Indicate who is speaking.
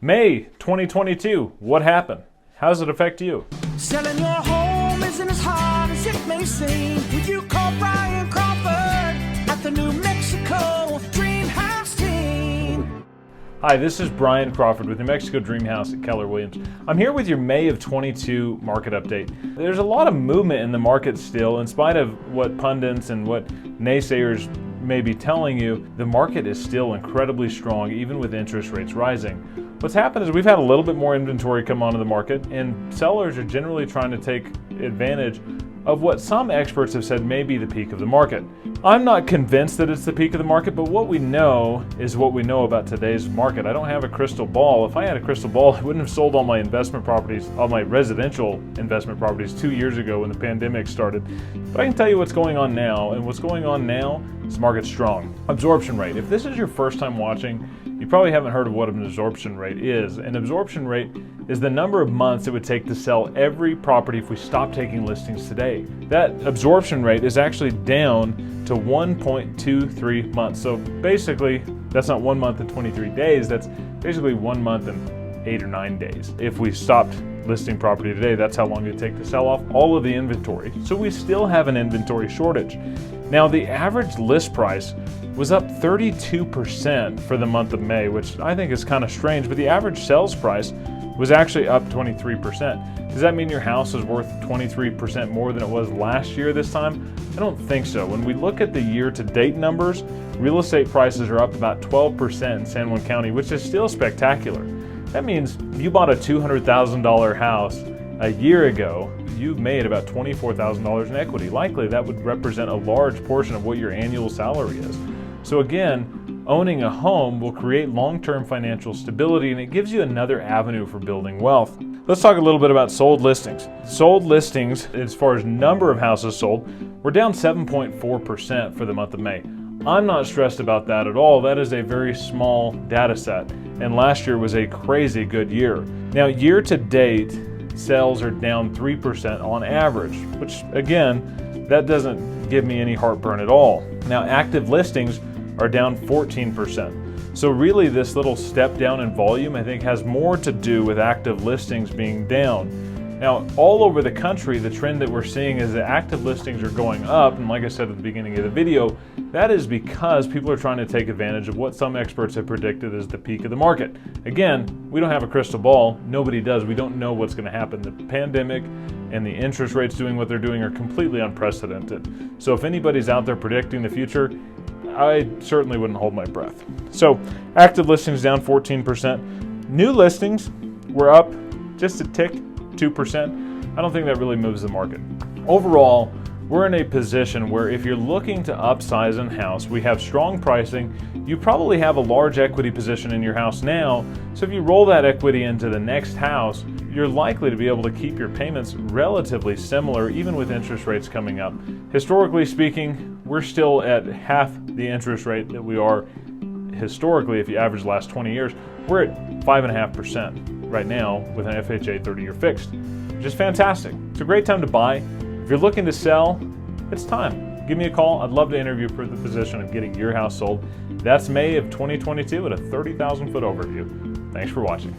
Speaker 1: May 2022, what happened? How does it affect you?
Speaker 2: Selling your home isn't as hard as it may seem. Would you call Brian Crawford at the New Mexico Dream House team?
Speaker 1: Hi, this is Brian Crawford with New Mexico Dream House at Keller Williams. I'm here with your May of 22 market update. There's a lot of movement in the market still, in spite of what pundits and what naysayers may be telling you. The market is still incredibly strong, even with interest rates rising. What's happened is we've had a little bit more inventory come onto the market, and sellers are generally trying to take advantage of what some experts have said may be the peak of the market. I'm not convinced that it's the peak of the market, but what we know is what we know about today's market. I don't have a crystal ball. If I had a crystal ball, I wouldn't have sold all my investment properties, all my residential investment properties 2 years ago when the pandemic started. But I can tell you what's going on now, and what's going on now is the market's strong. Absorption rate. If this is your first time watching, you probably haven't heard of what an absorption rate is. An absorption rate is the number of months it would take to sell every property if we stopped taking listings today. That absorption rate is actually down to 1.23 months. So basically, that's not 1 month and 23 days, that's basically 1 month and 8 or 9 days. If we stopped listing property today, that's how long it would take to sell off all of the inventory. So we still have an inventory shortage. Now, the average list price was up 32% for the month of May, which I think is kind of strange, but the average sales price was actually up 23%. Does that mean your house is worth 23% more than it was last year this time? I don't think so. When we look at the year-to-date numbers, real estate prices are up about 12% in San Juan County, which is still spectacular. That means you bought a $200,000 house a year ago, you've made about $24,000 in equity. Likely that would represent a large portion of what your annual salary is. So again, owning a home will create long-term financial stability, and it gives you another avenue for building wealth. Let's talk a little bit about sold listings. Sold listings, as far as number of houses sold, were down 7.4% for the month of May. I'm not stressed about that at all. That is a very small data set, and last year was a crazy good year. Now, year to date, sales are down 3% on average, which again, that doesn't give me any heartburn at all. Now, active listings are down 14%. So really this little step down in volume, I think, has more to do with active listings being down. Now, all over the country, the trend that we're seeing is that active listings are going up, and like I said at the beginning of the video, that is because people are trying to take advantage of what some experts have predicted as the peak of the market. Again, we don't have a crystal ball. Nobody does. We don't know what's going to happen. The pandemic and the interest rates doing what they're doing are completely unprecedented. So if anybody's out there predicting the future, I certainly wouldn't hold my breath. So active listings down 14%. New listings were up just a tick, 2%. I don't think that really moves the market. Overall, we're in a position where if you're looking to upsize a house, we have strong pricing. You probably have a large equity position in your house now, so if you roll that equity into the next house, you're likely to be able to keep your payments relatively similar, even with interest rates coming up. Historically speaking, we're still at half the interest rate that we are historically. If you average the last 20 years, we're at 5.5% right now with an FHA 30-year fixed, which is fantastic. It's a great time to buy. If you're looking to sell, it's time. Give me a call. I'd love to interview for the position of getting your house sold. That's May of 2022 at a 30,000 foot overview. Thanks for watching.